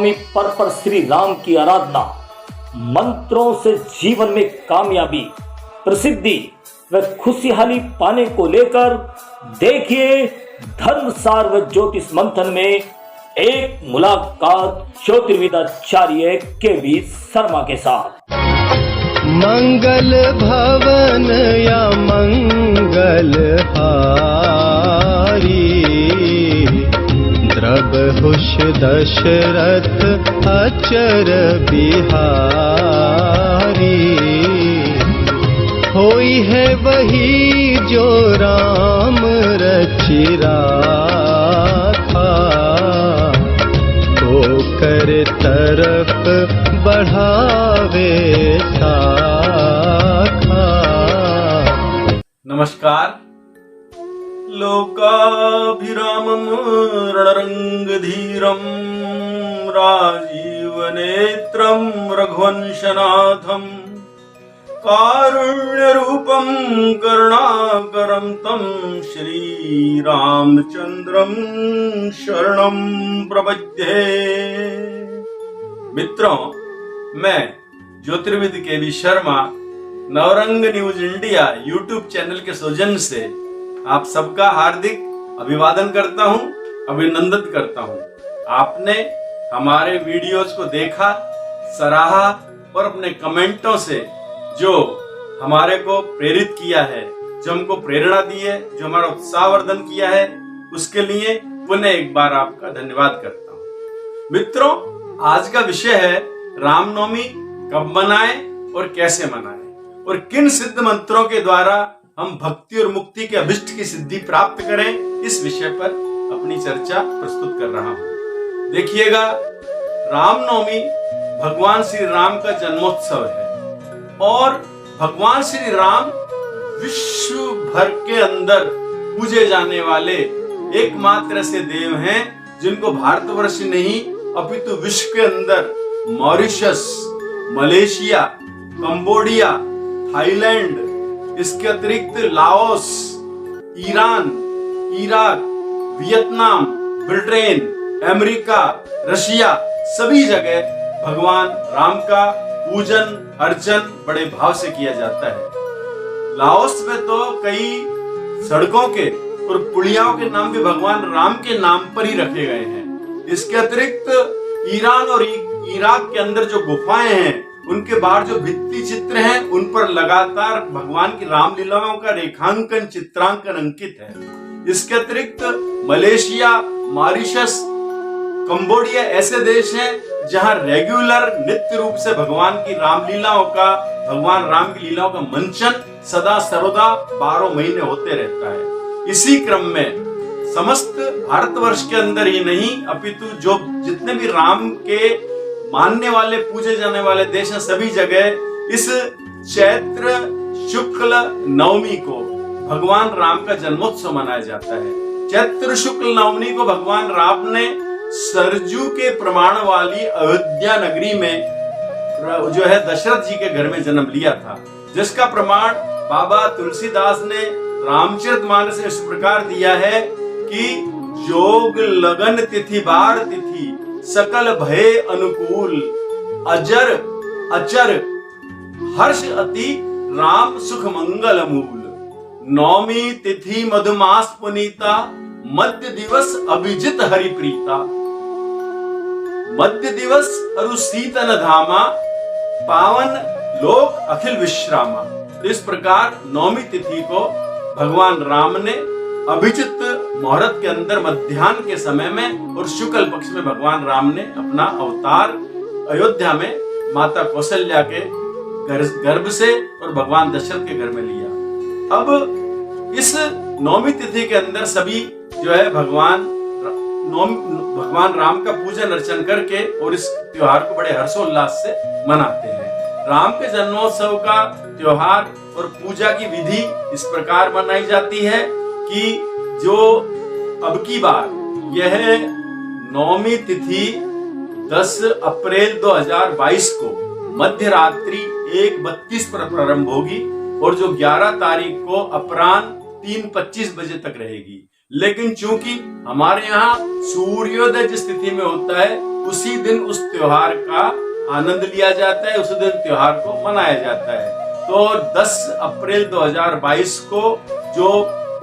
रामनवमी पर्व पर श्री राम की आराधना, मंत्रों से जीवन में कामयाबी, प्रसिद्धि व खुशहाली पाने को लेकर देखिए धर्मसार व ज्योतिष मंथन में एक मुलाकात ज्योतिर्विदाचार्य के.वी. शर्मा के साथ। मंगल भवन या मंगल हारी, द्रवहुष दशरथ अचर बिहारी। होई है वही जो राम रचि राखा, तो कर तरफ बढ़ावे साखा। नमस्कार। लोकाभिरामं रणरंगधीरं राजीवनेत्रं रघुवंशनाथं, कारुण्यरूपं करुणाकरं तं श्रीरामचन्द्रं शरणं प्रपद्ये। मित्रों, मैं ज्योतिर्विद K V. Sharma Navrang news India YouTube channel के सौजन्य से आप सबका हार्दिक अभिवादन करता हूं, अभिनंदित करता हूं। आपने हमारे वीडियोस को देखा, सराहा और अपने कमेंटों से जो हमारे को प्रेरित किया है, जो हमको प्रेरणा दी है, जो हमारा उत्साहवर्धन किया है, उसके लिए पुनः एक बार आपका धन्यवाद करता हूं। मित्रों, आज का विषय है रामनवमी कब मनाएं और कैसे मनाएं, और किन सिद्ध मंत्रों के द्वारा हम भक्ति और मुक्ति के अभिष्ट की सिद्धि प्राप्त करें। इस विषय पर अपनी चर्चा प्रस्तुत कर रहा हूं। देखिएगा, रामनवमी भगवान श्री राम का जन्मोत्सव है और भगवान श्री राम विश्व भर के अंदर पूजे जाने वाले एकमात्र ऐसे देव हैं जिनको भारतवर्ष नहीं अपितु विश्व के अंदर मॉरिशस, मलेशिया, कंबोडिया, थाईलैंड, इसके अतिरिक्त Laos, Iran, Iraq, Vietnam, Britain, America, Russia, सभी जगह भगवान राम का पूजन अर्चन बड़े भाव से किया जाता है। लाओस में तो कई सड़कों के और पुलियाओं के नाम भी भगवान राम के नाम पर ही रखे गए हैं। इसके अतिरिक्त ईरान और इराक के अंदर जो गुफाएं हैं, उनके बाहर जो भित्ति चित्र हैं, उन पर लगातार भगवान की रामलीलाओं का रेखांकन, चित्रांकन अंकित है। इसके अतिरिक्त मलेशिया, मॉरिशस, कंबोडिया ऐसे देश हैं जहां रेगुलर नित्य रूप से भगवान की रामलीलाओं का, भगवान राम की लीलाओं का मंचन सदा सर्वदा 12 महीने होते रहता है। इसी क्रम में समस्त भारतवर्ष के अंदर ही नहीं अपितु जो जितने भी राम के मानने वाले, पूजे जाने वाले देश हैं, सभी जगह इस चैत्र शुक्ल नवमी को भगवान राम का जन्मोत्सव मनाया जाता है। चैत्र शुक्ल नवमी को भगवान राम ने सरजू के प्रमाण वाली अयोध्या नगरी में जो है दशरथ जी के घर में जन्म लिया था, जिसका प्रमाण बाबा तुलसीदास ने रामचरितमानस में इस प्रकार दिया है कि जोग लगन तिथि बार तिथि सकल भय अनुकूल, अजर अचर हर्ष अति राम सुख मंगल मूल। नौमी तिथि मधुमास पुनीता, मध्य दिवस अभिजित हरिप्रीता। मध्य दिवस अरु शीतन धामा, पावन लोक अखिल विश्रामा। तो इस प्रकार नौमी तिथि को भगवान राम ने अभिजित मुहूर्त के अंदर मध्याह्न के समय में और शुक्ल पक्ष में भगवान राम ने अपना अवतार अयोध्या में माता कौशल्या के गर्भ से और भगवान दशरथ के घर में लिया। अब इस नौमी तिथि के अंदर सभी जो है भगवान राम का पूजन अर्चन करके और इस त्योहार को बड़े हर्षोल्लास से मनाते हैं। राम के जन्मोत्सव का त्योहार और पूजा की विधि इस प्रकार मनाई जाती है कि जो अब की बार यह नौमी तिथि 10 अप्रैल 2022 को मध्य रात्रि 1:32 पर प्रारंभ होगी और जो 11 तारीख को अपराह्न 3:25 बजे तक रहेगी। लेकिन चूंकि हमारे यहाँ सूर्योदय जिस तिथि में होता है उसी दिन उस त्योहार का आनंद लिया जाता है, उसी दिन त्योहार को मनाया जाता है। तो 10 अप्रैल 2022 को जो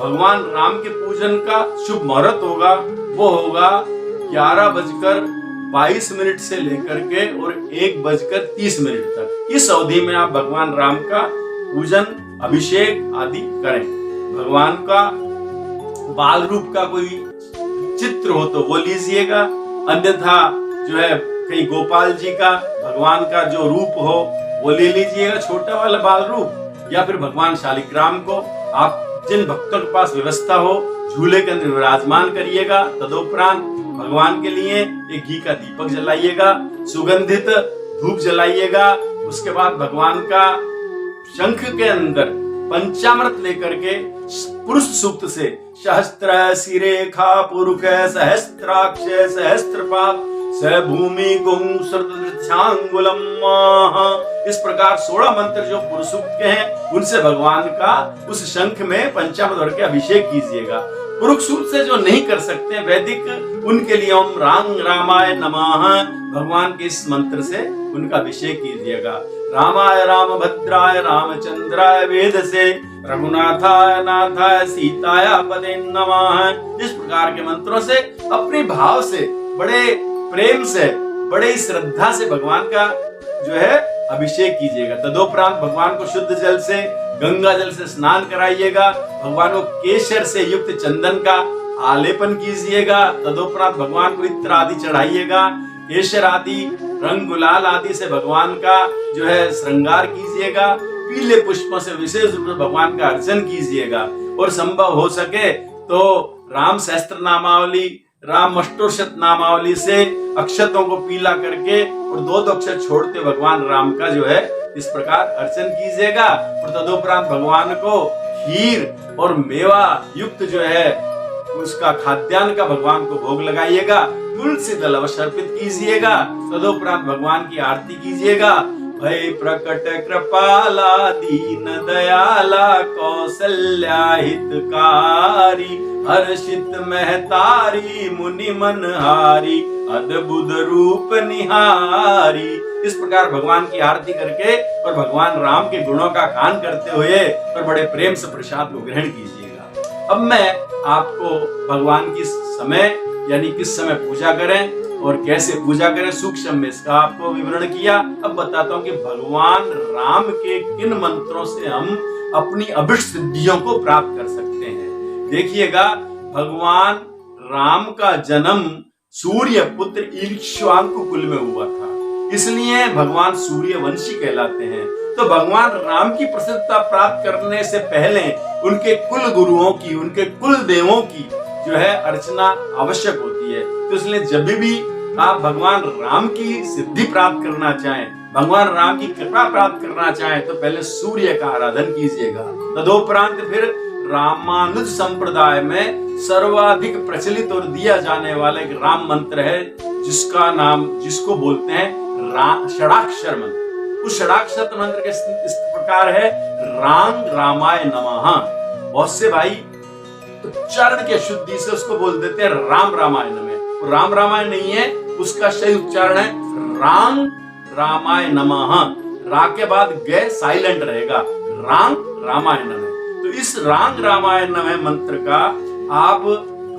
भगवान राम के पूजन का शुभ मुहूर्त होगा वो होगा 11:22 से लेकर के और 1:30 तक। इस अवधि में आप भगवान राम का पूजन, अभिषेक आदि करें। भगवान का बाल रूप का कोई चित्र हो तो वो लीजिएगा, अन्यथा जो है कहीं गोपाल जी का भगवान का जो रूप हो वो ले लीजिएगा, छोटा वाला बाल रूप, या फिर भगवान शालिग्राम को आप जिन भक्तों के पास व्यवस्था हो झूले के अंदर विराजमान करिएगा। तदोपरांत भगवान के लिए एक घी का दीपक जलाइएगा, सुगंधित धूप जलाइएगा। उसके बाद भगवान का शंख के अंदर पंचामृत लेकर के पुरुष सूक्त से सहस्त्र सिरेखा पुरुष सहस्त्राक्ष सहस्त्रपाद स भूमि गुंसर्दृथ्यांगुलम, इस प्रकार 16 मंत्र जो पुरुष सूक्त के हैं उनसे भगवान का उस शंख में पंचामृत भर के अभिषेक कीजिएगा। पुरुष सूक्त से जो नहीं कर सकते वैदिक, उनके लिए ओम रांग रामाय नमः भगवान के इस मंत्र से उनका अभिषेक कीजिएगा। रामाय रामभद्राय रामचंद्राय वेदसे रघुनाथाय नाथाय सीताय पदे नमः। इस प्रकार के मंत्रों से अपने भाव से, बड़े प्रेम से, बड़े श्रद्धा से भगवान का जो है अभिषेक कीजिएगा। तदोपरांत भगवान को शुद्ध जल से, गंगा जल से स्नान कराइएगा। भगवान को केसर से युक्त चंदन का आलेपन कीजिएगा। तदोपरांत भगवान को इत्र आदि चढ़ाइएगा। केसर आदि, रंग गुलाल आदि से भगवान का जो है श्रृंगार कीजिएगा। पीले पुष्पों से विशेष रूप से भगवान का अर्चन कीजिएगा। और संभव हो सके तो राम सहस्त्र नामावली, राम अष्टोषत नामावली से अक्षतों को पीला करके और 2 अक्षर छोड़ते भगवान राम का जो है इस प्रकार अर्चन कीजिएगा। और तदोपरांत भगवान को खीर और मेवा युक्त जो है उसका खाद्यान्न का भगवान को भोग लगाइएगा। तुलसी दल अवश्य अर्पित कीजिएगा। तदोपरांत भगवान की आरती कीजिएगा। भय प्रकट कृपाला दीन दयाला कौसल्या हितकारी हर्षित महतारी मुनि मनहारी अद्भुत रूप निहारी। इस प्रकार भगवान की आरती करके और भगवान राम के गुणों का गान करते हुए और बड़े प्रेम से प्रसाद को ग्रहण कीजिएगा। अब मैं आपको भगवान की समय यानी किस समय पूजा करें और कैसे पूजा करें सूक्ष्म में इसका आपको विवरण किया। अब बताता हूँ कि भगवान राम के किन मंत्रों से हम अपनी अभिष्ट सिद्धियों को प्राप्त कर सकते हैं। देखिएगा, भगवान राम का जन्म सूर्य पुत्र इक्ष्वाकु कुल में हुआ था, इसलिए भगवान सूर्यवंशी कहलाते हैं। तो भगवान राम की प्रसिद्धता प्राप्त करने से पहले उनके कुल गुरुओं की, उनके कुल देवों की जो है अर्चना आवश्यक होती है। तो इसलिए जब भी आप भगवान राम की सिद्धि प्राप्त करना चाहें, भगवान राम की कृपा प्राप्त करना चाहें, तो पहले सूर्य का आराधन कीजिएगा। तदोपरांत फिर रामानुज संप्रदाय में सर्वाधिक प्रचलित और दिया जाने वाला एक राम मंत्र है, जिसको बोलते हैं षडाक्षर मंत्र। उस षडाक्षर मंत्र के इस प्रकार है, राम रामाय नमः। बहुत से भाई उच्चारण की शुद्धि से उसको बोल देते हैं राम रामाय नमः। राम रामाय नहीं है, उसका सही उच्चारण है राम रामाय नमः। रा के बाद ग साइलेंट रहेगा, राम रामाय नमः। तो इस राम रामाय नमः मंत्र का आप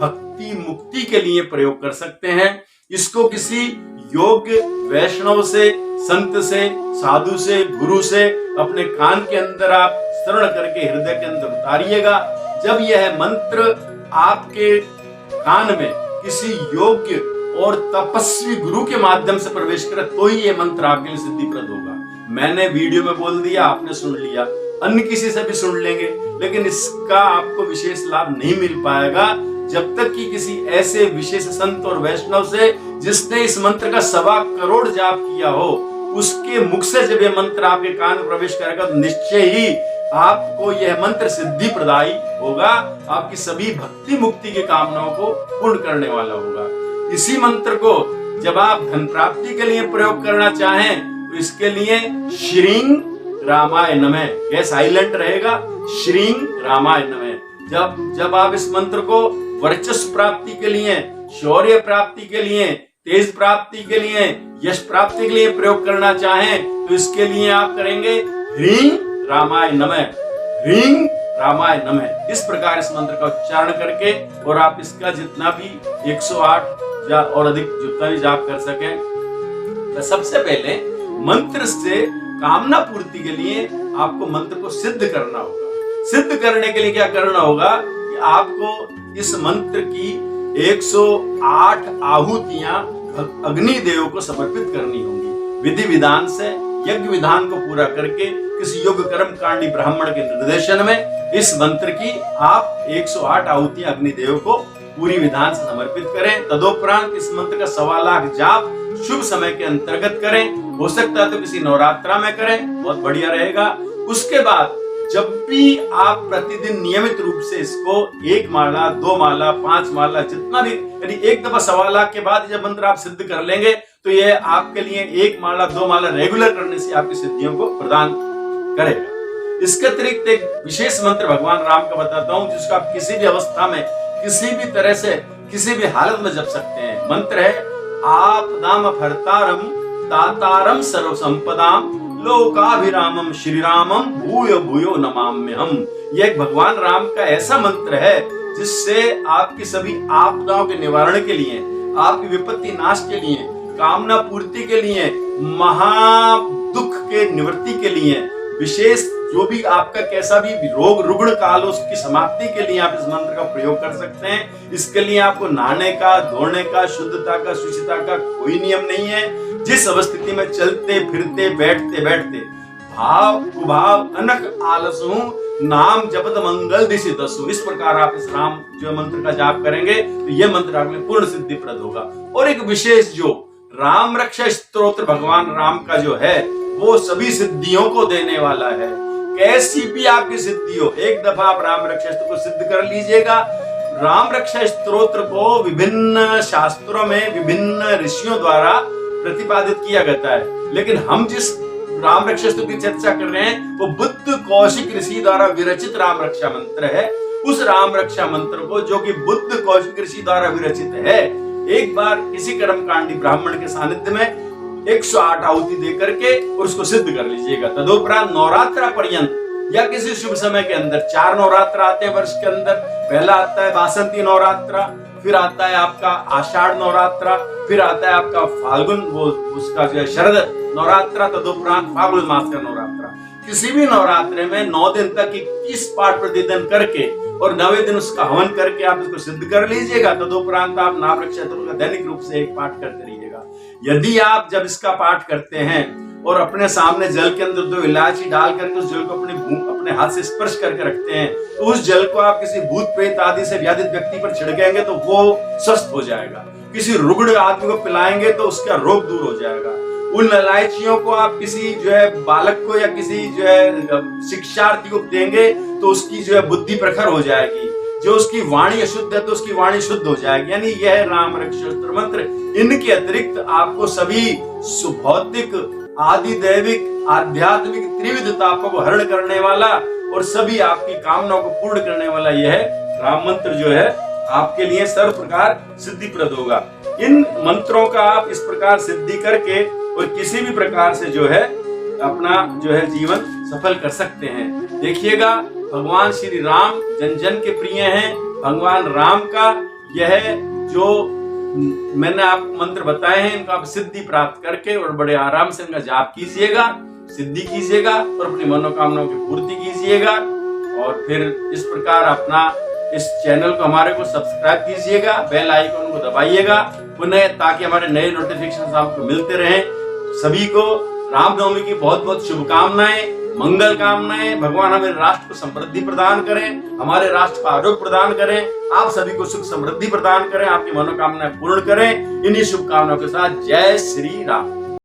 भक्ति मुक्ति के लिए प्रयोग कर सकते हैं। इसको किसी योग्य वैष्णव से, संत से, साधु से, गुरु से अपने कान के अंदर आप श्रवण करके हृदय के अंदर उतारिएगा। जब यह मंत्र आपके कान में किसी योग्य और तपस्वी गुरु के माध्यम से प्रवेश करे तो ही यह मंत्र आपके लिए सिद्धिप्रद होगा। मैंने वीडियो में बोल दिया, आपने सुन लिया, अन्य किसी से भी सुन लेंगे, लेकिन इसका आपको विशेष लाभ नहीं मिल पाएगा जब तक कि किसी ऐसे विशेष संत और वैष्णव से जिसने इस मंत्र का 1.25 करोड़ जाप किया हो, उसके मुख से जब यह मंत्र आपके कान में प्रवेश करेगा तो निश्चय ही आपको यह मंत्र सिद्धि प्रदायी होगा, आपकी सभी भक्ति मुक्ति की कामनाओं को पूर्ण करने वाला होगा। इसी मंत्र को जब आप धन प्राप्ति के लिए प्रयोग करना चाहें तो इसके लिए श्रीं रामाय नमः, यह साइलेंट रहेगा, श्रीं रामाय नमः। जब आप इस मंत्र को वर्चस्व प्राप्ति के लिए, शौर्य प्राप्ति के लिए, तेज प्राप्ति के लिए, यश प्राप्ति के लिए प्रयोग करना चाहें तो इसके लिए आप करेंगे ह्रीं रामाय नमः, ह्रीं रामाय नमः। इस प्रकार इस मंत्र का उच्चारण करके और आप इसका जितना भी 108 या और अधिक जितना भी जाप कर सकें, तो सबसे पहले मंत्र से कामना पूर्ति के लिए आपको मंत्र को सिद्ध करना होगा। सिद्ध करने के लिए क्या करना होगा कि आपको इस मंत्र की 108 आहुतियां अग्निदेव को समर्पित करनी होंगी। विधि विधान से यज्ञ विधान को पूरा करके किसी योग कर्म कांडी ब्राह्मण के निर्देशन में इस मंत्र की आप 108 आहुतियां अग्निदेव को पूरी विधान से समर्पित करें। तदोपरांत इस मंत्र का 1.25 लाख जाप शुभ समय के अंतर्गत करें। हो सकता है तो किसी नवरात्रा में करें, बहुत बढ़िया रहेगा। उसके बाद जब भी आप प्रतिदिन नियमित रूप से इसको 1 माला, 2 माला, 5 माला, जितना भी, यानी एक दफा 1.25 लाख के बाद जब मंत्र आप सिद्ध कर लेंगे तो यह आपके लिए 1 माला, 2 माला रेगुलर करने से आपकी सिद्धियों को प्रदान करेगा। इसके अतिरिक्त एक विशेष मंत्र भगवान राम का बताता हूं, जिसको आप किसी भी अवस्था में, किसी भी तरह से, किसी भी हालत में जप सकते हैं। मंत्र है आपदाम भर्तारम दातारम सर्व संपदाम लोकाभिरामम श्री रामम भूयो भूयो नमाम्यहम। यह एक भगवान राम का ऐसा मंत्र है जिससे आपकी सभी आपदाओं के निवारण के लिए, आपकी विपत्ति नाश के लिए, कामना पूर्ति के लिए, महा दुख के निवृत्ति के लिए, विशेष जो भी आपका कैसा भी रोग रुग्ण काल उसकी समाप्ति के लिए आप इस मंत्र का प्रयोग कर सकते हैं। इसके लिए आपको नहाने का, धोने का, शुद्धता का, शुचिता का कोई नियम नहीं है। जिस अवस्थिति में चलते फिरते बैठते बैठते भाव कुभाव अनख आलसु नाम जपत मंगल दिशि दसु, इस प्रकार आप इस राम जो मंत्र का जाप करेंगे तो यह मंत्र आपके लिए पूर्ण सिद्धि प्रद होगा। और एक विशेष जो राम रक्षा स्तोत्र भगवान राम का जो है वो सभी सिद्धियों को देने वाला है। कैसी भी आपकी सिद्धि हो, एक दफा आप राम रक्षा स्तोत्र को सिद्ध कर लीजिएगा। राम रक्षा स्तोत्र को विभिन्न शास्त्रों में विभिन्न ऋषियों द्वारा प्रतिपादित किया गया है, लेकिन हम जिस राम रक्षा स्तोत्र की चर्चा कर रहे हैं वो बुद्ध कौशिक ऋषि द्वारा विरचित राम रक्षा मंत्र है। उस राम रक्षा मंत्र को, जो कि बुद्ध कौशिक ऋषि द्वारा विरचित है, एक बार किसी कर्मकांडी ब्राह्मण के सानिध्य में 108 आहुति दे करके और उसको सिद्ध कर लीजिएगा। तदोपरांत नवरात्रा पर्यंत या किसी शुभ समय के अंदर 4 नवरात्र आते हैं वर्ष के अंदर। पहला आता है वासंती नवरात्रा, फिर आता है आपका आषाढ़ नवरात्रा, फिर आता है आपका फाल्गुन, वो उसका जो है शरद नवरात्रा, तदोपरांत फाल्गुन मास का नवरात्रा। किसी भी नवरात्रे में 9 दिन तक 21 पाठ प्रतिदिन करके और 9वें दिन उसका हवन करके आप इसको सिद्ध कर लीजिएगा। तदोपरांत आप नाम रक्षा स्तोत्र का दैनिक रूप से एक पाठ करते रहिएगा। यदि आप जब इसका पाठ करते हैं और अपने सामने जल के अंदर 2 इलायची डाल करके उस जल को अपने हाथ से स्पर्श करके रखते हैं, तो उस जल को आप किसी भूत प्रेत आदि से व्याधित व्यक्ति पर छिड़केंगे तो वो स्वस्थ हो जाएगा। किसी रुग्ण आदमी को पिलाएंगे तो उसका रोग दूर हो जाएगा। उन इलायचियों को आप किसी जो है बालक को या किसी जो है शिक्षार्थी को देंगे तो उसकी जो है बुद्धि प्रखर हो जाएगी। जो उसकी वाणी अशुद्ध है तो उसकी वाणी शुद्ध हो जाएगी। यानी यह राम रक्षा स्तोत्र मंत्र। इनके अतिरिक्त आपको सभी सुभौतिक, आदि दैविक, आध्यात्मिक त्रिविध तापों को हरण करने वाला और सभी आपकी कामनाओं को पूर्ण करने वाला यह राम मंत्र जो है आपके लिए सर्व प्रकार सिद्धिप्रद होगा। इन मंत्रों का आप इस प्रकार सिद्धि करके और किसी भी प्रकार से जो है अपना जो है जीवन सफल कर सकते हैं। देखिएगा, भगवान श्री राम जन जन के प्रिय हैं। भगवान राम का यह जो मैंने आपको मंत्र बताए हैं, इनका आप सिद्धि प्राप्त करके और बड़े आराम से इनका जाप कीजिएगा, सिद्धि कीजिएगा और अपनी मनोकामनाओं की पूर्ति कीजिएगा। और फिर इस प्रकार अपना इस चैनल को हमारे को सब्सक्राइब कीजिएगा, बेल आइकन को दबाइएगा पुनः, ताकि हमारे नए नोटिफिकेशन आपको मिलते रहें। सभी को रामनवमी की बहुत बहुत शुभकामनाएं, मंगल कामनाएं। भगवान हमारे राष्ट्र को समृद्धि प्रदान करें, हमारे राष्ट्र को आरोग्य प्रदान करें, आप सभी को सुख समृद्धि प्रदान करें, आपकी मनोकामनाएं पूर्ण करें। इन्हीं शुभकामनाओं के साथ जय श्री राम।